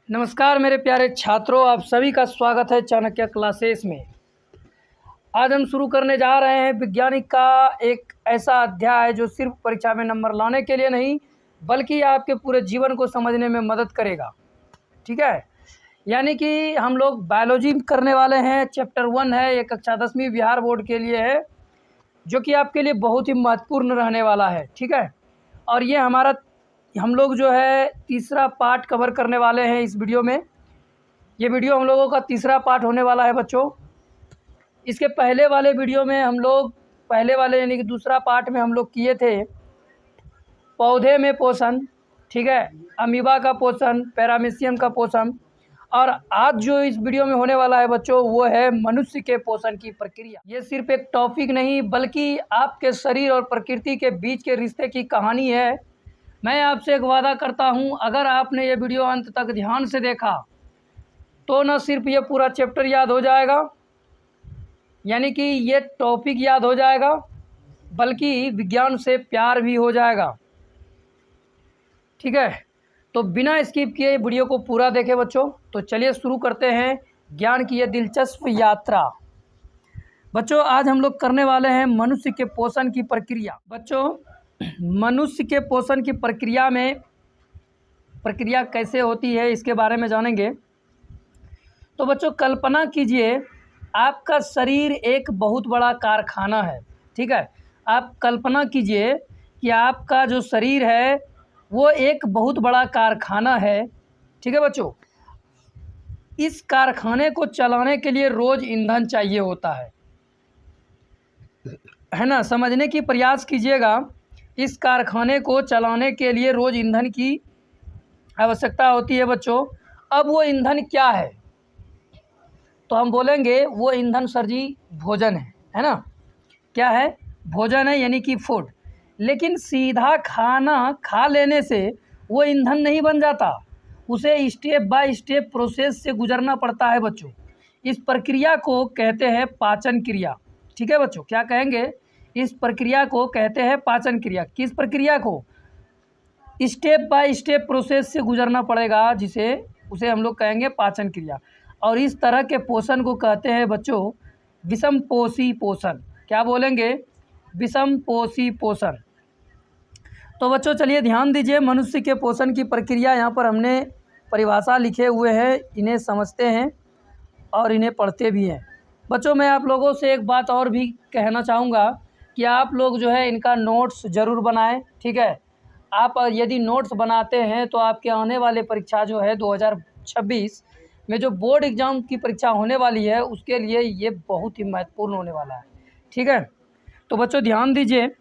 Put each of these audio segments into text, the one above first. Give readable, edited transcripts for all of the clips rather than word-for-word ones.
नमस्कार मेरे प्यारे छात्रों, आप सभी का स्वागत है चाणक्य क्लासेस में। आज हम शुरू करने जा रहे हैं वैज्ञानिक का एक ऐसा अध्याय जो सिर्फ परीक्षा में नंबर लाने के लिए नहीं बल्कि आपके पूरे जीवन को समझने में मदद करेगा। ठीक है, यानी कि हम लोग बायोलॉजी करने वाले हैं। चैप्टर 1 है, ये कक्षा 10वीं बिहार बोर्ड के लिए है, जो कि आपके लिए बहुत ही महत्वपूर्ण रहने वाला है। ठीक है, और ये हम लोग जो है तीसरा पार्ट कवर करने वाले हैं इस वीडियो में। ये वीडियो हम लोगों का तीसरा पार्ट होने वाला है बच्चों। इसके पहले वाले वीडियो में हम लोग यानी कि दूसरा पार्ट में हम लोग किए थे पौधे में पोषण, ठीक है, अमीबा का पोषण, पैरामीशियम का पोषण। और आज जो इस वीडियो में होने वाला है बच्चों वो है मनुष्य के पोषण की प्रक्रिया। ये सिर्फ एक टॉपिक नहीं बल्कि आपके शरीर और प्रकृति के बीच के रिश्ते की कहानी है। मैं आपसे एक वादा करता हूं, अगर आपने ये वीडियो अंत तक ध्यान से देखा तो न सिर्फ ये पूरा चैप्टर याद हो जाएगा, यानी कि ये टॉपिक याद हो जाएगा, बल्कि विज्ञान से प्यार भी हो जाएगा। ठीक है, तो बिना स्किप किए वीडियो को पूरा देखें बच्चों। तो चलिए शुरू करते हैं ज्ञान की ये दिलचस्प यात्रा। बच्चों आज हम लोग करने वाले हैं मनुष्य के पोषण की प्रक्रिया। बच्चों मनुष्य के पोषण की प्रक्रिया कैसे होती है इसके बारे में जानेंगे। तो बच्चों कल्पना कीजिए आपका शरीर एक बहुत बड़ा कारखाना है। ठीक है, आप कल्पना कीजिए कि आपका जो शरीर है वो एक बहुत बड़ा कारखाना है। ठीक है बच्चों, इस कारखाने को चलाने के लिए रोज़ ईंधन चाहिए होता है ना। समझने की प्रयास कीजिएगा, इस कारखाने को चलाने के लिए रोज़ ईंधन की आवश्यकता होती है बच्चों। अब वो ईंधन क्या है, तो हम बोलेंगे वो ईंधन सर जी भोजन है ना। क्या है? भोजन है, यानी कि फूड। लेकिन सीधा खाना खा लेने से वो ईंधन नहीं बन जाता, उसे स्टेप बाय स्टेप प्रोसेस से गुजरना पड़ता है बच्चों। इस प्रक्रिया को कहते हैं पाचन क्रिया। ठीक है बच्चों, क्या कहेंगे? इस प्रक्रिया को कहते हैं पाचन क्रिया। किस प्रक्रिया को? स्टेप बाय स्टेप प्रोसेस से गुजरना पड़ेगा, उसे हम लोग कहेंगे पाचन क्रिया। और इस तरह के पोषण को कहते हैं बच्चों विषमपोषी पोषण। क्या बोलेंगे? विषमपोषी पोषण। तो बच्चों चलिए ध्यान दीजिए, मनुष्य के पोषण की प्रक्रिया यहाँ पर हमने परिभाषा लिखे हुए हैं, इन्हें समझते हैं और इन्हें पढ़ते भी हैं। बच्चों मैं आप लोगों से एक बात और भी कहना चाहूँगा कि आप लोग जो है इनका नोट्स ज़रूर बनाएं। ठीक है, आप यदि नोट्स बनाते हैं तो आपके आने वाले परीक्षा जो है 2026 में जो बोर्ड एग्ज़ाम की परीक्षा होने वाली है उसके लिए ये बहुत ही महत्वपूर्ण होने वाला है। ठीक है, तो बच्चों ध्यान दीजिए,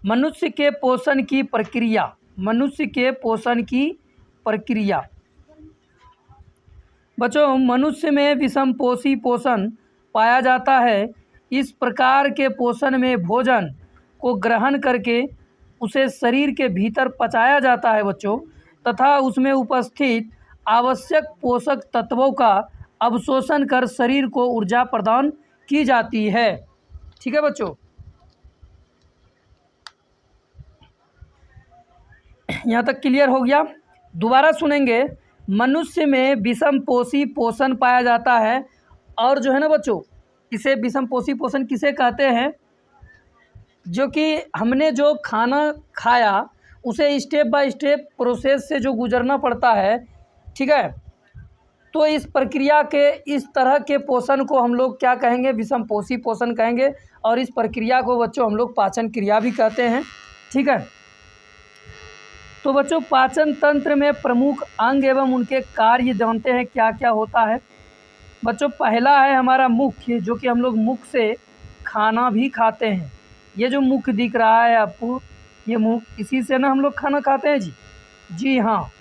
मनुष्य के पोषण की प्रक्रिया। मनुष्य के पोषण की प्रक्रिया बच्चों, मनुष्य में विषमपोषी पोषण पाया जाता है। इस प्रकार के पोषण में भोजन को ग्रहण करके उसे शरीर के भीतर पचाया जाता है बच्चों, तथा उसमें उपस्थित आवश्यक पोषक तत्वों का अवशोषण कर शरीर को ऊर्जा प्रदान की जाती है। ठीक है बच्चों, यहाँ तक क्लियर हो गया? दोबारा सुनेंगे, मनुष्य में विषमपोषी पोषण पाया जाता है। और जो है ना बच्चों, इसे विषमपोषी पोषण किसे कहते हैं? जो कि हमने जो खाना खाया उसे स्टेप बाय स्टेप प्रोसेस से जो गुजरना पड़ता है। ठीक है, तो इस प्रक्रिया के इस तरह के पोषण को हम लोग क्या कहेंगे? विषमपोषी पोषण कहेंगे। और इस प्रक्रिया को बच्चों हम लोग पाचन क्रिया भी कहते हैं। ठीक है, तो बच्चों पाचन तंत्र में प्रमुख अंग एवं उनके कार्य जानते हैं क्या क्या होता है। बच्चों पहला है हमारा मुख, जो कि हम लोग मुख से खाना भी खाते हैं। ये जो मुख दिख रहा है आपको, ये मुख, इसी से ना हम लोग खाना खाते हैं जी हाँ।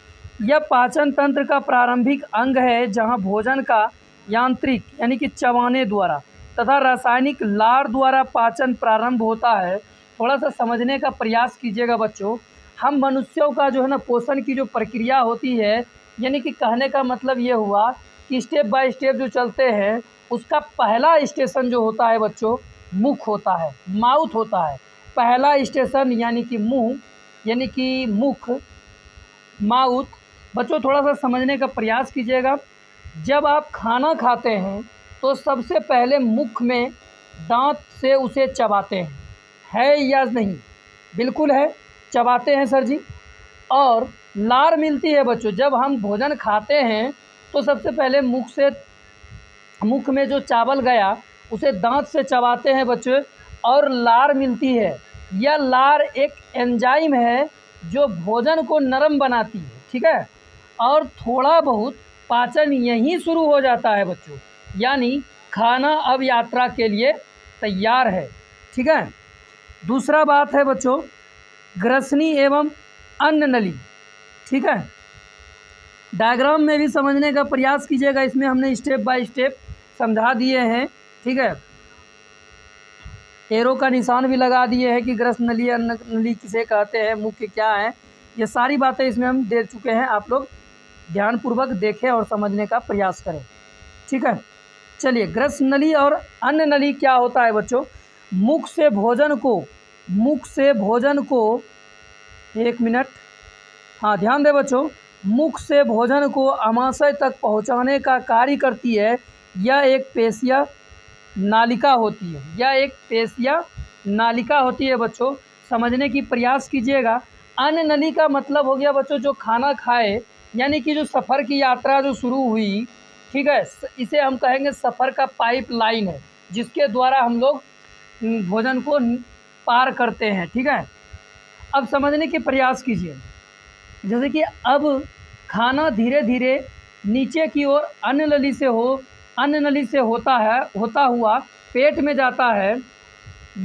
यह पाचन तंत्र का प्रारंभिक अंग है, जहाँ भोजन का यांत्रिक यानी कि चबाने द्वारा तथा रासायनिक लार द्वारा पाचन प्रारंभ होता है। थोड़ा सा समझने का प्रयास कीजिएगा बच्चों। हम मनुष्यों का जो है ना पोषण की जो प्रक्रिया होती है, यानी कि कहने का मतलब ये हुआ कि स्टेप बाय स्टेप जो चलते हैं उसका पहला स्टेशन जो होता है बच्चों मुख होता है, माउथ होता है। पहला स्टेशन यानी कि मुंह, यानी कि मुख, माउथ, बच्चों थोड़ा सा समझने का प्रयास कीजिएगा। जब आप खाना खाते हैं तो सबसे पहले मुख में दांत से उसे चबाते हैं, है या नहीं? बिल्कुल है, चबाते हैं सर जी। और लार मिलती है बच्चों, जब हम भोजन खाते हैं तो सबसे पहले मुख में जो चावल गया उसे दांत से चबाते हैं बच्चों, और लार मिलती है। यह लार एक एंजाइम है जो भोजन को नरम बनाती है, ठीक है। और थोड़ा बहुत पाचन यहीं शुरू हो जाता है बच्चों, यानी खाना अब यात्रा के लिए तैयार है, ठीक है। दूसरा बात है बच्चों, ग्रसनी एवं अन्न नली, ठीक है। डायग्राम में भी समझने का प्रयास कीजिएगा, इसमें हमने स्टेप बाय स्टेप समझा दिए हैं, ठीक है। एरो का निशान भी लगा दिए हैं कि ग्रस नली, अन्न नली किसे कहते हैं, मुख्य क्या है, ये सारी बातें इसमें हम दे चुके हैं। आप लोग ध्यानपूर्वक देखें और समझने का प्रयास करें, ठीक है। चलिए, ग्रस नली और अन्न नली क्या होता है बच्चों? मुख से भोजन को एक मिनट, हाँ ध्यान दें बच्चों, मुख से भोजन को आमाशय तक पहुंचाने का कार्य करती है। यह एक पेशिया नालिका होती है बच्चों, समझने की प्रयास कीजिएगा। अन्न नली का मतलब हो गया बच्चों जो खाना खाए, यानी कि जो सफ़र की यात्रा जो शुरू हुई, ठीक है, इसे हम कहेंगे सफ़र का पाइप लाइन है, जिसके द्वारा हम लोग भोजन को पार करते हैं, ठीक है। अब समझने के प्रयास कीजिए, जैसे कि अब खाना धीरे धीरे नीचे की ओर अन्न नली से होता हुआ पेट में जाता है।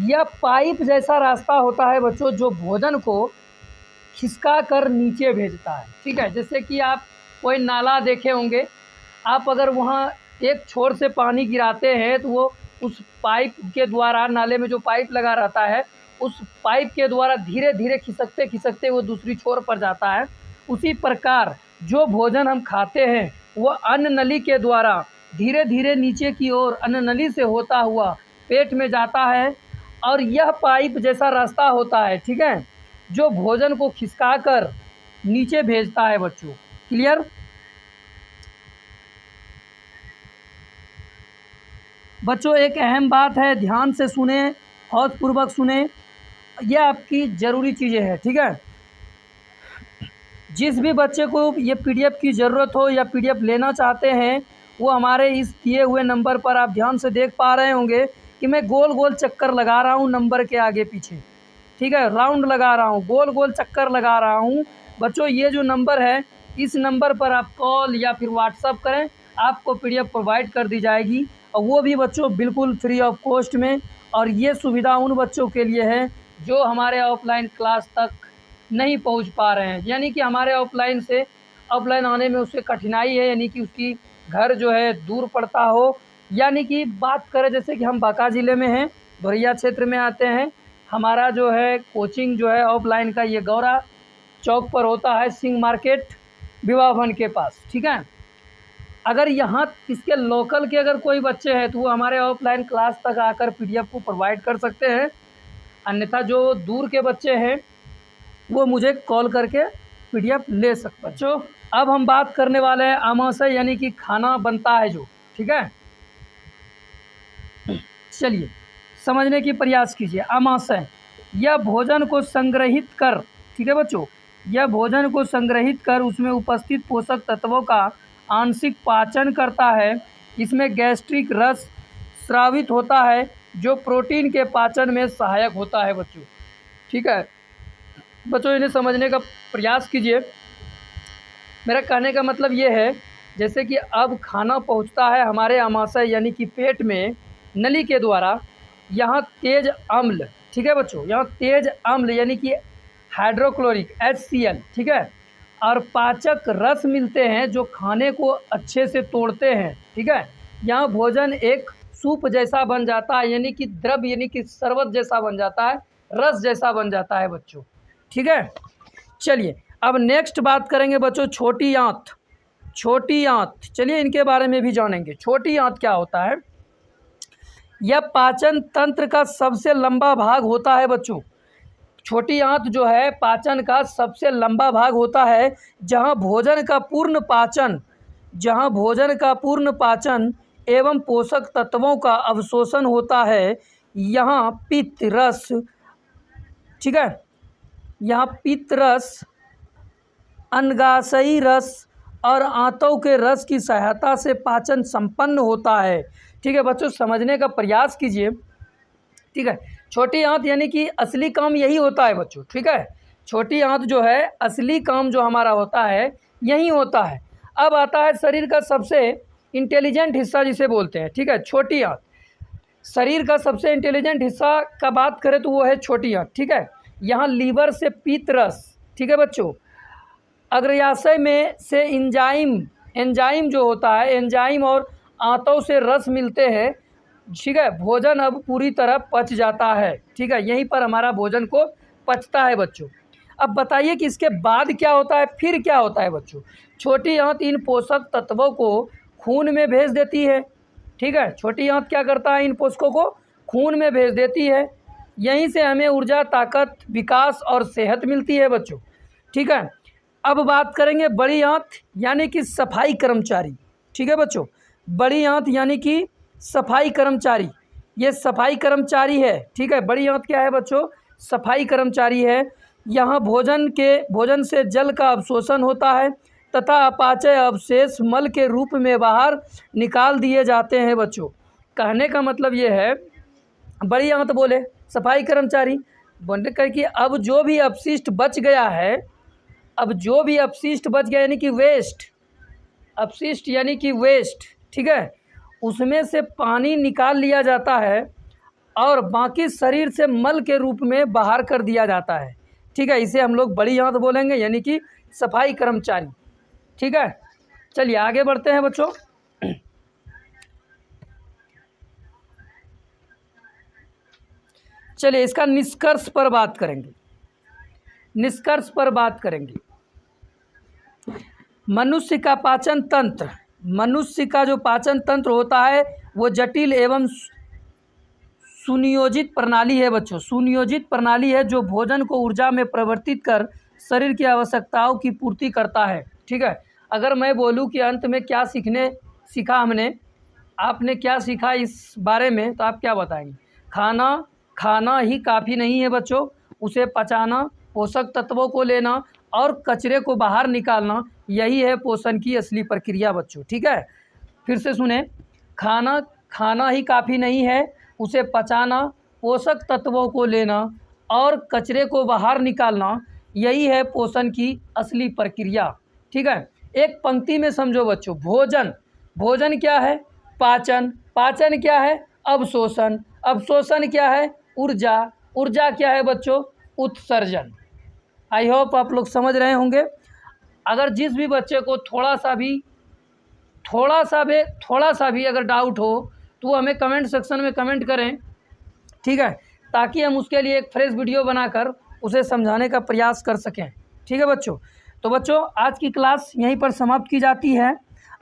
यह पाइप जैसा रास्ता होता है बच्चों जो भोजन को खिसका कर नीचे भेजता है, ठीक है। जैसे कि आप कोई नाला देखे होंगे, आप अगर वहाँ एक छोर से पानी गिराते हैं तो वो उस पाइप के द्वारा, नाले में जो पाइप लगा रहता है, उस पाइप के द्वारा धीरे धीरे खिसकते खिसकते वो दूसरी छोर पर जाता है। उसी प्रकार जो भोजन हम खाते हैं वो अन्न नली के द्वारा धीरे धीरे नीचे की ओर अन्न नली से होता हुआ पेट में जाता है, और यह पाइप जैसा रास्ता होता है, ठीक है, जो भोजन को खिसका कर नीचे भेजता है बच्चों। क्लियर? बच्चों एक अहम बात है, ध्यान से सुने, हौसपूर्वक सुने, यह आपकी ज़रूरी चीज़ें हैं, ठीक है। जिस भी बच्चे को ये पीडीएफ की ज़रूरत हो या पीडीएफ लेना चाहते हैं, वो हमारे इस दिए हुए नंबर पर, आप ध्यान से देख पा रहे होंगे कि मैं गोल गोल चक्कर लगा रहा हूँ नंबर के आगे पीछे, ठीक है, राउंड लगा रहा हूँ, गोल गोल चक्कर लगा रहा हूँ बच्चों। ये जो नंबर है, इस नंबर पर आप कॉल या फिर व्हाट्सअप करें, आपको पीडीएफ प्रोवाइड कर दी जाएगी, और वो भी बच्चों बिल्कुल फ्री ऑफ कॉस्ट में। और ये सुविधा उन बच्चों के लिए है जो हमारे ऑफलाइन क्लास तक नहीं पहुंच पा रहे हैं, यानी कि हमारे ऑफलाइन आने में उससे कठिनाई है, यानी कि उसकी घर जो है दूर पड़ता हो। यानी कि बात करें, जैसे कि हम बांका ज़िले में हैं, धोरिया क्षेत्र में आते हैं, हमारा जो है कोचिंग जो है ऑफलाइन का, ये गौरा चौक पर होता है, सिंह मार्केट विवाह भवन के पास, ठीक है। अगर यहाँ इसके लोकल के अगर कोई बच्चे हैं तो वो हमारे ऑफलाइन क्लास तक आकर पीडीएफ को प्रोवाइड कर सकते हैं, अन्यथा जो दूर के बच्चे हैं वो मुझे कॉल करके पीडीएफ ले सकते हैं। बच्चों अब हम बात करने वाले हैं आमाशय, यानी कि खाना बनता है जो, ठीक है। चलिए समझने की प्रयास कीजिए। आमाशय यह भोजन को संग्रहित कर, ठीक है बच्चों, यह भोजन को संग्रहित कर उसमें उपस्थित पोषक तत्वों का आंशिक पाचन करता है। इसमें गैस्ट्रिक रस स्रावित होता है जो प्रोटीन के पाचन में सहायक होता है बच्चों, ठीक है। बच्चों इन्हें समझने का प्रयास कीजिए। मेरा कहने का मतलब ये है, जैसे कि अब खाना पहुंचता है हमारे आमाशय यानी कि पेट में नली के द्वारा, यहाँ तेज अम्ल, ठीक है बच्चों, यहाँ तेज अम्ल यानी कि हाइड्रोक्लोरिक HCl, ठीक है, और पाचक रस मिलते हैं जो खाने को अच्छे से तोड़ते हैं, ठीक है। यहाँ भोजन एक सूप जैसा बन जाता है, यानी कि द्रव, यानी कि शरबत जैसा बन जाता है, रस जैसा बन जाता है बच्चों, ठीक है। चलिए अब नेक्स्ट बात करेंगे बच्चों छोटी आंत। चलिए इनके बारे में भी जानेंगे। छोटी आंत क्या होता है? यह पाचन तंत्र का सबसे लंबा भाग होता है बच्चों। छोटी आंत जो है पाचन का सबसे लंबा भाग होता है, जहाँ भोजन का पूर्ण पाचन एवं पोषक तत्वों का अवशोषण होता है। यहाँ पित्त रस, ठीक है, यहाँ पित्त रस, अनगाशयी रस और आंतों के रस की सहायता से पाचन संपन्न होता है। ठीक है बच्चों, समझने का प्रयास कीजिए। ठीक है, छोटी आंत यानी कि असली काम यही होता है बच्चों। ठीक है, छोटी आंत जो है असली काम जो हमारा होता है यही होता है। अब आता है शरीर का सबसे इंटेलिजेंट हिस्सा जिसे बोलते हैं। ठीक है, छोटी आंत शरीर का सबसे इंटेलिजेंट हिस्सा का बात करें तो वो है छोटी आंत। ठीक है, यहाँ लीवर से पित्त रस, ठीक है बच्चों, अग्रयाशय में से एंजाइम जो होता है, एंजाइम और आंतों से रस मिलते हैं। ठीक है, भोजन अब पूरी तरह पच जाता है। ठीक है, यहीं पर हमारा भोजन को पचता है बच्चों। अब बताइए कि इसके बाद क्या होता है, फिर क्या होता है बच्चों। छोटी आंत इन पोषक तत्वों को खून में भेज देती है। ठीक है, छोटी आंत क्या करता है, इन पोषकों को खून में भेज देती है। यहीं से हमें ऊर्जा, ताकत, विकास और सेहत मिलती है बच्चों। ठीक है, अब बात करेंगे बड़ी आंत यानी कि सफाई कर्मचारी। ठीक है बच्चों, बड़ी आंत यानी कि सफाई कर्मचारी, ये सफाई कर्मचारी है। ठीक है, बड़ी आंत क्या है बच्चों, सफाई कर्मचारी है। यहाँ भोजन से जल का अवशोषण होता है तथा अपाचय अवशेष मल के रूप में बाहर निकाल दिए जाते हैं बच्चों। कहने का मतलब ये है, बड़ी आंत बोले सफाई कर्मचारी बोलने कर कि अब जो भी अपशिष्ट बच गया है, यानी कि वेस्ट, अपशिष्ट यानी कि वेस्ट, ठीक है, उसमें से पानी निकाल लिया जाता है और बाकी शरीर से मल के रूप में बाहर कर दिया जाता है। ठीक है, इसे हम लोग बड़ी आंत बोलेंगे यानी कि सफाई कर्मचारी। ठीक है, चलिए आगे बढ़ते हैं बच्चों। चलिए इसका निष्कर्ष पर बात करेंगे। मनुष्य का पाचन तंत्र, मनुष्य का जो पाचन तंत्र होता है वो जटिल एवं सुनियोजित प्रणाली है बच्चों। सुनियोजित प्रणाली है जो भोजन को ऊर्जा में परिवर्तित कर शरीर की आवश्यकताओं की पूर्ति करता है। ठीक है, अगर मैं बोलूं कि अंत में क्या सीखा हमने, आपने क्या सीखा इस बारे में, तो आप क्या बताएंगे। खाना ही काफ़ी नहीं है बच्चों, उसे पचाना, पोषक तत्वों को लेना और कचरे को बाहर निकालना, यही है पोषण की असली प्रक्रिया बच्चों। ठीक है, फिर से सुने, खाना ही काफ़ी नहीं है, उसे पचाना, पोषक तत्वों को लेना और कचरे को बाहर निकालना, यही है पोषण की असली प्रक्रिया। ठीक है, एक पंक्ति में समझो बच्चों, भोजन क्या है, पाचन क्या है, अवशोषण क्या है, ऊर्जा क्या है बच्चों, उत्सर्जन। आई होप आप लोग समझ रहे होंगे। अगर जिस भी बच्चे को थोड़ा सा भी अगर डाउट हो तो वो हमें कमेंट सेक्शन में कमेंट करें। ठीक है, ताकि हम उसके लिए एक फ्रेश वीडियो बनाकर उसे समझाने का प्रयास कर सकें। ठीक है बच्चों, तो बच्चों आज की क्लास यहीं पर समाप्त की जाती है।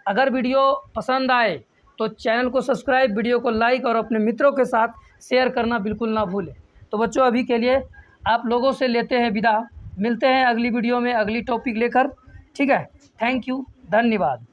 अगर वीडियो पसंद आए तो चैनल को सब्सक्राइब, वीडियो को लाइक और अपने मित्रों के साथ शेयर करना बिल्कुल ना भूलें। तो बच्चों अभी के लिए आप लोगों से लेते हैं विदा, मिलते हैं अगली वीडियो में अगली टॉपिक लेकर। ठीक है, थैंक यू, धन्यवाद।